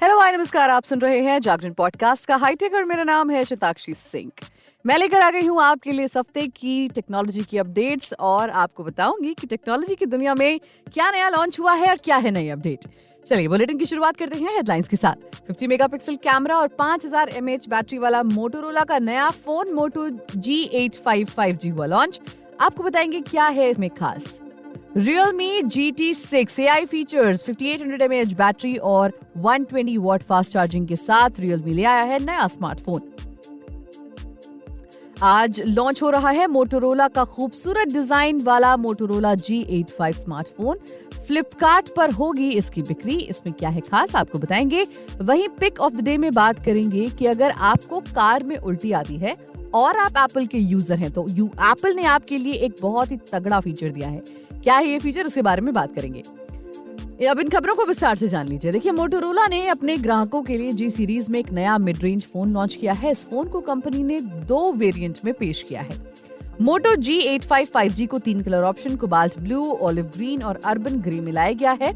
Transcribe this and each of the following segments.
Hello hi नमस्कार, आप सुन रहे हैं जागरण पॉडकास्ट का हाईटेक और मेरा नाम है शताक्षी सिंह। मैं लेकर आ गई हूँ आपके लिए इस हफ्ते की टेक्नोलॉजी की अपडेट्स और आपको बताऊंगी कि टेक्नोलॉजी की दुनिया में क्या नया लॉन्च हुआ है और क्या है नई अपडेट। चलिए बुलेटिन की शुरुआत करते हैं हेडलाइंस के साथ। 50 मेगापिक्सल कैमरा और 5000 mAh बैटरी वाला मोटोरोला का नया फोन मोटो G855 5G हुआ लॉन्च। आपको बताएंगे क्या है इसमें खास। Realme GT6 AI features, 5800 mAh battery और 120 वॉट फास्ट चार्जिंग के साथ Realme ले आया है नया स्मार्टफोन। आज लॉन्च हो रहा है मोटोरोला का खूबसूरत डिजाइन वाला मोटोरोला G85 स्मार्टफोन। फ्लिपकार्ट पर होगी इसकी बिक्री। इसमें क्या है खास आपको बताएंगे। वहीं पिक ऑफ द डे में बात करेंगे कि अगर आपको कार में उल्टी आती है और आप एप्पल के यूजर हैं तो एप्पल ने आपके लिए एक बहुत ही तगड़ा फीचर दिया है। क्या है ये फीचर, उसके बारे में बात करेंगे। अब इन खबरों को विस्तार से जान लीजिए। देखिए, मोटोरोला ने अपने ग्राहकों के लिए जी सीरीज में एक नया मिड रेंज फोन लॉन्च किया है। इस फोन को कंपनी ने 2 वेरिएंट में पेश किया है। मोटो G85 5G को 3 colour option cobalt blue, olive green और अर्बन ग्रे में लाया गया है।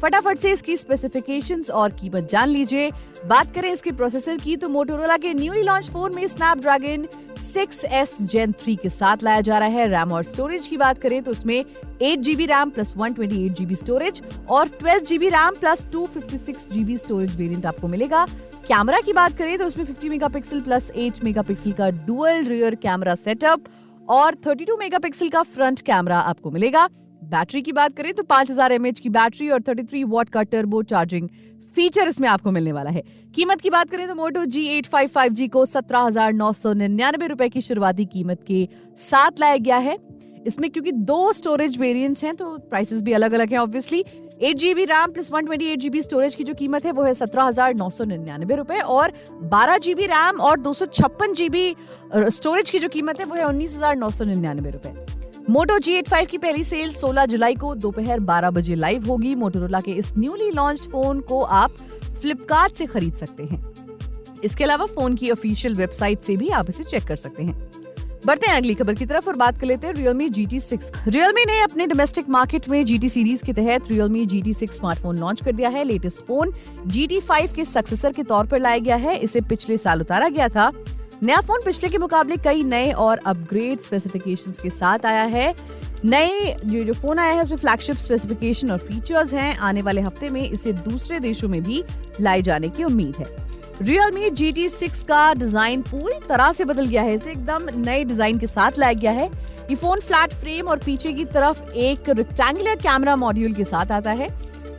फटाफट से इसकी स्पेसिफिकेशंस और कीमत जान लीजिए। बात करें इसके प्रोसेसर की तो मोटोरोला के न्यूली लॉन्च फोन में स्नैपड्रैगन 6S Gen 3 के साथ लाया जा रहा है। रैम और स्टोरेज की बात करें तो उसमें 8GB RAM plus 128GB storage और 12GB RAM plus 256GB storage variant आपको मिलेगा। कैमरा की बात करें तो उसमें 50 मेगापिक्सल प्लस 8 मेगापिक्सल का डुअल रियर कैमरा सेटअप और 32 मेगापिक्सल का फ्रंट कैमरा आपको मिलेगा। बैटरी की बात करें तो 5000 mAh की बैटरी और 33 वॉट का टर्बो चार्जिंग फीचर इसमें आपको मिलने वाला है। कीमत की बात करें तो मोटो G855 5G को 17,999 रुपए की शुरुआती कीमत के साथ लाया गया है। इसमें क्योंकि 2 स्टोरेज वेरिएंट्स हैं तो प्राइसेस भी अलग अलग हैं obviously. 8GB RAM plus 128GB storage की जो कीमत है वो है 17,999 रुपए और 12GB रैम और 256GB स्टोरेज की जो कीमत है वो है 19,999 रुपए। मोटो G85 की पहली सेल 16 जुलाई को दोपहर 12 बजे लाइव होगी। मोटोरोला के इस न्यूली लॉन्च्ड फोन को आप फ्लिपकार्ट से खरीद सकते हैं। इसके अलावा फोन की ऑफिशियल वेबसाइट से भी आप इसे चेक कर सकते हैं। बढ़ते हैं अगली खबर की तरफ और बात कर लेते हैं Realme GT6। Realme ने अपने डोमेस्टिक मार्केट में GT सीरीज के तहत Realme GT6 स्मार्टफोन लॉन्च कर दिया है। लेटेस्ट फोन GT5 के सक्सेसर के तौर पर लाया गया है। इसे पिछले साल उतारा गया था। नया फोन पिछले के मुकाबले कई नए और अपग्रेड स्पेसिफिकेशंस के साथ आया है। नए जो फोन आया है उसमें फ्लैगशिप स्पेसिफिकेशन और फीचर्स हैं। आने वाले हफ्ते में इसे दूसरे देशों में भी लाए जाने की उम्मीद है। Realme GT6 का डिजाइन पूरी तरह से बदल गया है। इसे एकदम नए डिजाइन के साथ लाया गया है। ये फोन फ्लैट फ्रेम और पीछे की तरफ एक रेक्टेंगुलर कैमरा मॉड्यूल के साथ आता है।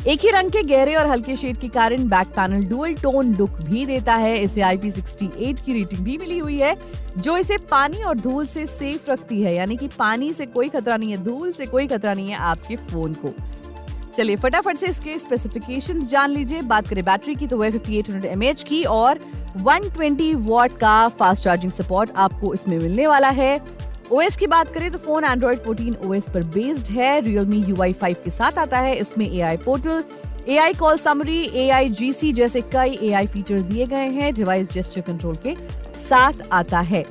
एक ही रंग के गहरे और हल्के शेड के कारण back panel dual tone look भी देता है। इसे IP68 की रेटिंग भी मिली हुई है जो इसे पानी और धूल से सेफ रखती है, यानी कि पानी से कोई खतरा नहीं है, धूल से कोई खतरा नहीं है आपके फोन को। चलिए फटाफट से इसके स्पेसिफिकेशंस जान लीजिए। बात करें बैटरी की तो वह 5800 mAh की और 120 वॉट का फास्ट चार्जिंग सपोर्ट आपको इसमें मिलने वाला है। OS की बात करें तो फोन Android 14 OS पर बेस्ड है। Realme UI 5 के साथ आता है। इसमें AI portal, AI call summary, AI GC जैसे कई AI फीचर्स दिए गए हैं। डिवाइस जेस्चर कंट्रोल के साथ आता है।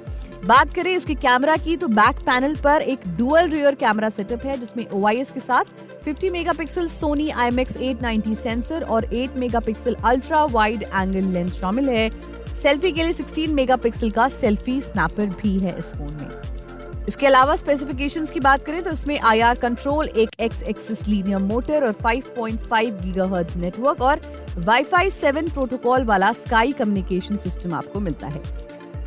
बात करें इसके कैमरा की तो बैक पैनल पर एक डुअल रियर कैमरा सेटअप है जिसमें OIS के साथ 50 मेगापिक्सल Sony IMX890 सेंसर और 8 megapixel ultra wide angle lens शामिल है। सेल्फी के लिए 16 मेगापिक्सल का सेल्फी स्नैपर भी है इस फोन में। इसके अलावा स्पेसिफिकेशंस की बात करें तो इसमें IR कंट्रोल, एक X एक्सिस लीनियर मोटर और 5.5 गीगाहर्ट्ज नेटवर्क और Wi-Fi 7 प्रोटोकॉल वाला स्काई कम्युनिकेशन सिस्टम आपको मिलता है।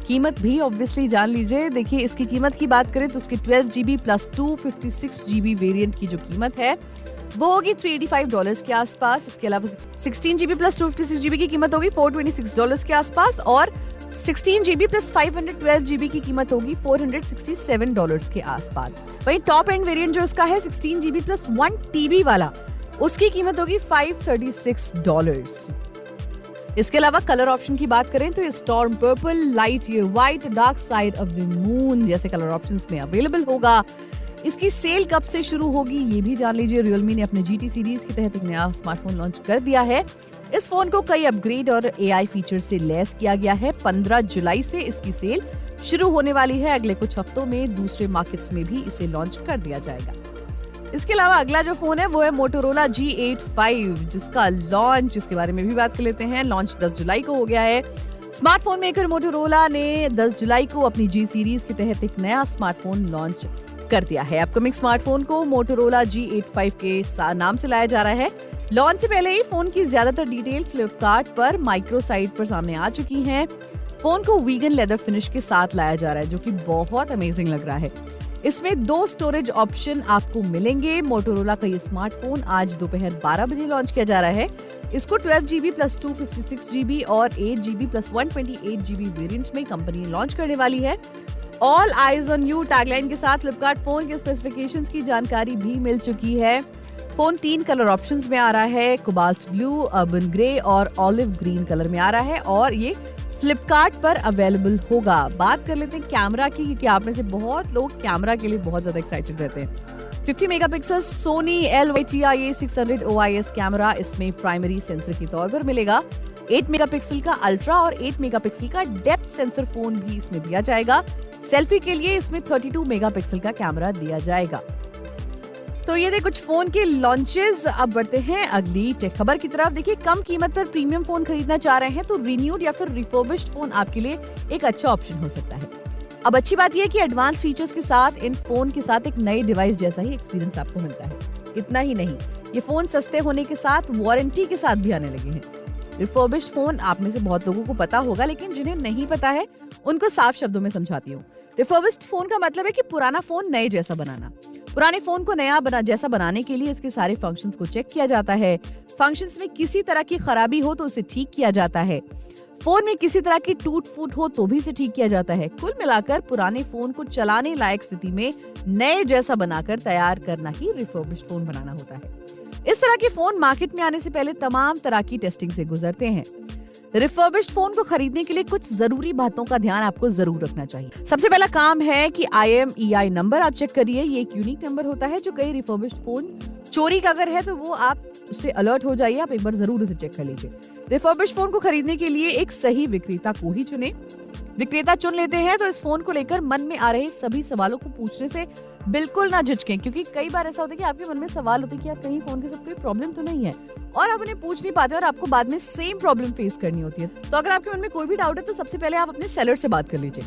कीमत भी ऑब्वियसली जान लीजिए। देखिए, इसकी कीमत की बात करें तो उसके 12GB प्लस 256GB वेरिएंट की जो कीमत है वो होगी $385 के आसपास। इसके अलावा 16GB प्लस 256GB की कीमत होगी $426 के आसपास और 16GB प्लस 512GB की कीमत होगी $467 के आसपास। वहीं टॉप एंड वेरिएंट जो इसका है 16GB प्लस 1TB वाला, उसकी कीमत होगी $536। इसके अलावा कलर ऑप्शन की बात करें तो ये स्टॉर्म पर्पल, लाइट ये white, dark side of the moon जैसे कलर ऑप्शंस में अवेलेबल होगा। इसकी सेल कब से शुरू होगी ये भी जान लीजिए। Realme ने अपने GT सीरीज के तहत एक नया स्मार्टफोन लॉन्च कर दिया है। इस फोन को कई अपग्रेड और AI फीचर से लैस किया गया है। 15 जुलाई से इसकी सेल शुरू होने वाली है। अगले कुछ हफ्तों में दूसरे मार्केट्स में भी इसे लॉन्च कर दिया जाएगा। इसके अलावा अगला जो फोन है वो है मोटोरोला G85, जिसका लॉन्च, इसके बारे में भी बात कर लेते हैं। लॉन्च 10 जुलाई को हो गया है। स्मार्टफोन मेकर मोटोरोला ने 10 जुलाई को अपनी G सीरीज के तहत एक नया स्मार्टफोन लॉन्च कर दिया है। अपकमिंग स्मार्टफोन को मोटोरोला G85 के नाम से लाया जा रहा है। लॉन्च से पहले ही फोन की ज्यादातर डिटेल फ्लिपकार्ट पर माइक्रो साइट पर सामने आ चुकी हैं। फोन को वीगन लेदर फिनिश के साथ लाया जा रहा है, जो कि बहुत अमेजिंग लग रहा है। इसमें 2 स्टोरेज ऑप्शन आपको मिलेंगे। मोटोरोला का ये स्मार्टफोन आज दोपहर 12 बजे लॉन्च किया जा रहा है। इसको 12GB प्लस 256GB और 8GB प्लस 128GB वेरिएंट में कंपनी लॉन्च करने वाली है। All eyes on you tagline के साथ फ्लिपकार्ट फोन के स्पेसिफिकेशंस की जानकारी भी मिल चुकी है। फोन 3 कलर ऑप्शंस में आ रहा है, कोबाल्ट ब्लू, अर्बन ग्रे और ऑलिव ग्रीन कलर में आ रहा है और ये फ्लिपकार्ट पर अवेलेबल होगा। बात कर लेते हैं कैमरा की, क्योंकि आप में से बहुत लोग कैमरा के लिए बहुत ज्यादा एक्साइटेड रहते हैं। 50 megapixel Soni LYTI-A600 OIS camera इसमें प्राइमरी सेंसर के तौर पर मिलेगा। 8 मेगापिक्सल का अल्ट्रा और 8 मेगापिक्सल का डेप्थ सेंसर फोन भी इसमें दिया जाएगा। सेल्फी के लिए इसमें 32 मेगापिक्सल का कैमरा दिया जाएगा। तो ये थे कुछ फोन के लॉन्चेस। अब बढ़ते हैं अगली टेक खबर की तरफ। देखिए, कम कीमत पर प्रीमियम फोन खरीदना चाह रहे हैं तो रिन्यूड या फिर रिफर्बिश्ड फोन आपके लिए एक अच्छा ऑप्शन हो सकता है। अब अच्छी बात यह है कि एडवांस फीचर्स के साथ इन फोन के साथ एक नए डिवाइस जैसा ही एक्सपीरियंस आपको मिलता है। इतना ही नहीं, ये फोन सस्ते होने के साथ वारंटी के साथ भी आने लगे हैं। रिफर्बिश्ड फोन आप में से बहुत लोगों को पता होगा, लेकिन जिन्हें नहीं पता है उनको साफ शब्दों में समझाती हूँ। रिफर्बिश्ड फोन का मतलब है कि पुराना फोन नए जैसा बनाना। पुराने फोन को नया जैसा बनाने के लिए इसके सारे फंक्शंस को चेक किया जाता है। फंक्शंस में किसी तरह की खराबी हो तो उसे ठीक किया जाता है। फोन में किसी तरह की टूट फूट हो तो भी इसे ठीक किया जाता है। कुल मिलाकर पुराने फोन को चलाने लायक स्थिति में नए जैसा बनाकर तैयार करना ही रिफर्बिश्ड फोन बनाना होता है। इस तरह के फोन मार्केट में आने से पहले तमाम तरह की टेस्टिंग से गुजरते हैं। रिफर्बिश्ड फोन को खरीदने के लिए कुछ जरूरी बातों का ध्यान आपको जरूर रखना चाहिए। सबसे पहला काम है कि IMEI नंबर आप चेक करिए। ये एक यूनिक नंबर होता है जो कई रिफर्बिश्ड फोन चोरी का अगर है तो वो आप उससे अलर्ट हो जाइए। आप एक बार जरूर उसे चेक कर लीजिए। रिफर्बिश्ड फोन को खरीदने के लिए एक सही विक्रेता को ही चुने। विक्रेता चुन लेते हैं तो इस फोन को लेकर मन में आ रहे सभी सवालों को पूछने से बिल्कुल ना झिझकें, क्योंकि कई बार ऐसा होता है कि आपके मन में सवाल होते हैं कि यार कहीं फोन के साथ कोई प्रॉब्लम तो नहीं है, और आप उन्हें पूछ नहीं पाते और आपको बाद में सेम प्रॉब्लम फेस करनी होती है। तो अगर आपके मन में कोई भी डाउट है तो सबसे पहले आप अपने सेलर से बात कर लीजिए।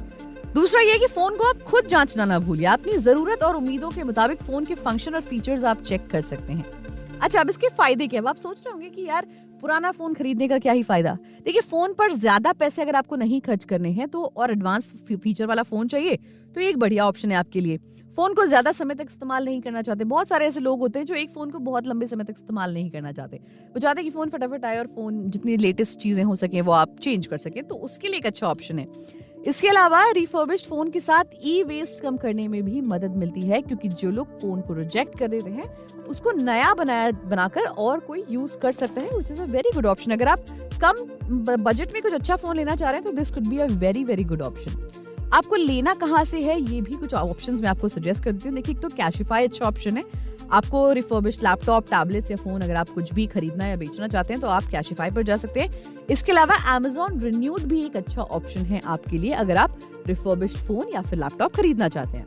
दूसरा ये कि फोन को आप खुद जांचना ना भूलिए। अपनी जरूरत और उम्मीदों के मुताबिक फोन के फंक्शन और फीचर्स आप चेक कर सकते हैं। अच्छा, अब इसके फायदे क्या? अब आप सोच रहे होंगे कि यार पुराना फोन खरीदने का क्या ही फायदा। देखिए, फोन पर ज्यादा पैसे अगर आपको नहीं खर्च करने हैं तो और एडवांस फीचर वाला फोन चाहिए तो एक बढ़िया ऑप्शन है आपके लिए। फोन को ज्यादा समय तक इस्तेमाल नहीं करना चाहते। बहुत सारे ऐसे लोग होते हैं जो एक फोन को बहुत लंबे समय तक इस्तेमाल नहीं करना चाहते। वो चाहते हैं कि फोन फटाफट आए और फोन जितनी लेटेस्ट चीजें हो सके वो आप चेंज कर सके, तो उसके लिए एक अच्छा ऑप्शन है। इसके अलावा रिफर्बिश्ड फोन के साथ ई वेस्ट कम करने में भी मदद मिलती है, क्योंकि जो लोग फोन को रिजेक्ट कर देते हैं उसको नया बनाकर और कोई यूज कर सकता है, which is a very good option. अगर आप कम बजट में कुछ अच्छा फोन लेना चाह रहे हैं तो this could be a very very good option. आपको लेना कहाँ से है ये भी कुछ ऑप्शंस मैं आपको सजेस्ट कर देती हूँ। देखिए, एक तो कैशिफाई अच्छा ऑप्शन है। आपको रिफर्बिश्ड लैपटॉप, टैबलेट्स या फोन अगर आप कुछ भी खरीदना या बेचना चाहते हैं तो आप कैशिफाई पर जा सकते हैं। इसके अलावा Amazon रिन्यूड भी एक अच्छा ऑप्शन है आपके लिए अगर आप रिफर्बिश्ड फोन या फिर लैपटॉप खरीदना चाहते हैं।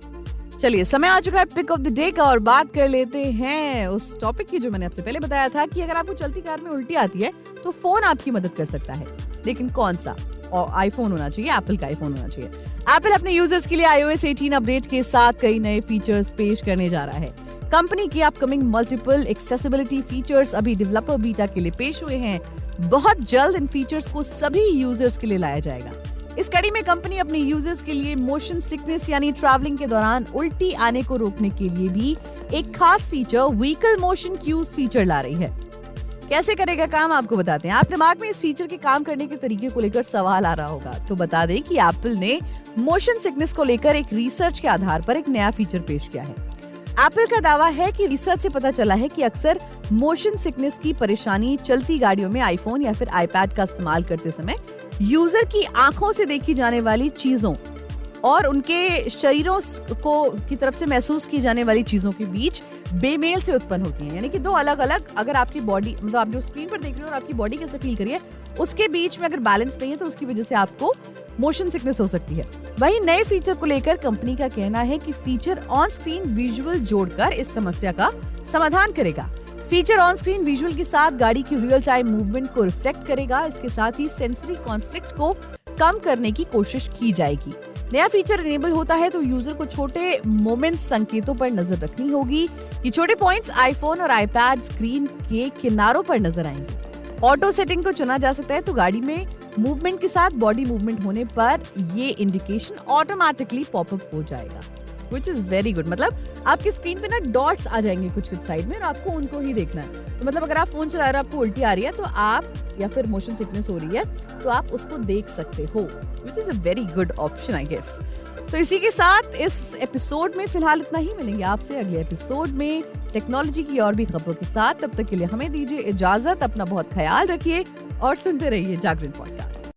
चलिए, समय आ चुका है पिक ऑफ द डे का और बात कर लेते हैं उस टॉपिक की जो मैंने आपसे पहले बताया था कि अगर आपको चलती कार में उल्टी आती है तो फोन आपकी मदद कर सकता है। लेकिन कौन सा? और आईफोन होना चाहिए, एप्पल का आईफोन होना चाहिए। एप्पल अपने यूजर्स के लिए iOS 18 अपडेट के साथ कई नए फीचर्स पेश करने जा रहा है। कंपनी की अपकमिंग मल्टीपल एक्सेसिबिलिटी फीचर्स अभी डेवलपर बीटा के लिए पेश हुए हैं। बहुत जल्द इन फीचर्स को सभी यूजर्स के लिए लाया जाएगा। इस कड़ी में कंपनी अपने यूजर्स के लिए मोशन सिकनेस यानी ट्रैवलिंग के दौरान उल्टी आने को रोकने के लिए भी एक खास feature vehicle motion cues feature ला रही है। कैसे करेगा काम आपको बताते हैं। आप दिमाग में इस फीचर के काम करने के तरीके को लेकर सवाल आ रहा होगा, तो बता दें कि एप्पल ने मोशन सिकनेस को लेकर एक रिसर्च के आधार पर एक नया फीचर पेश किया है। एप्पल का दावा है कि रिसर्च से पता चला है कि अक्सर मोशन सिकनेस की परेशानी चलती गाड़ियों में आईफोन या फिर आईपैड का इस्तेमाल करते समय यूजर की आंखों से देखी जाने वाली चीजों और उनके शरीरों को की तरफ से महसूस की जाने वाली चीजों के बीच बेमेल से उत्पन्न होती हैं। यानी कि दो अलग अलग, अगर आपकी बॉडी मतलब आप जो स्क्रीन पर देख रहे हो और आपकी बॉडी कैसे फील करिए उसके बीच में अगर बैलेंस नहीं है तो उसकी वजह से आपको मोशन सिकनेस हो सकती है। वहीं नए फीचर को लेकर कंपनी का कहना है कि फीचर ऑन स्क्रीन विजुअल जोड़कर इस समस्या का समाधान करेगा। फीचर ऑन स्क्रीन विजुअल के साथ गाड़ी की रियल टाइम मूवमेंट को रिफ्लेक्ट करेगा। इसके साथ ही सेंसरी कॉन्फ्लिक्ट को कम करने की कोशिश की जाएगी। नया फीचर इनेबल होता है तो यूजर को छोटे मोमेंट संकेतों पर नजर रखनी होगी। ये छोटे पॉइंट्स आईफोन और आईपैड स्क्रीन के किनारों पर नजर आएंगे। ऑटो सेटिंग को चुना जा सकता है तो गाड़ी में मूवमेंट के साथ बॉडी मूवमेंट होने पर ये इंडिकेशन ऑटोमेटिकली पॉपअप हो जाएगा, विच इज वेरी गुड। मतलब आपकी स्क्रीन पे ना डॉट्स आ जाएंगे कुछ साइड में और आपको उनको ही देखना है। तो मतलब अगर आप फोन चला रहे हो, आपको उल्टी आ रही है तो आप, या फिर मोशन सिकनेस हो रही है तो आप उसको देख सकते हो, which is a very good option I guess. तो इसी के साथ इस एपिसोड में फिलहाल इतना ही। मिलेंगे आपसे अगले एपिसोड में टेक्नोलॉजी की और भी खबरों के साथ। तब तक के लिए हमें दीजिए इजाजत। अपना बहुत ख्याल रखिए और सुनते रहिए जागरण पॉडकास्ट।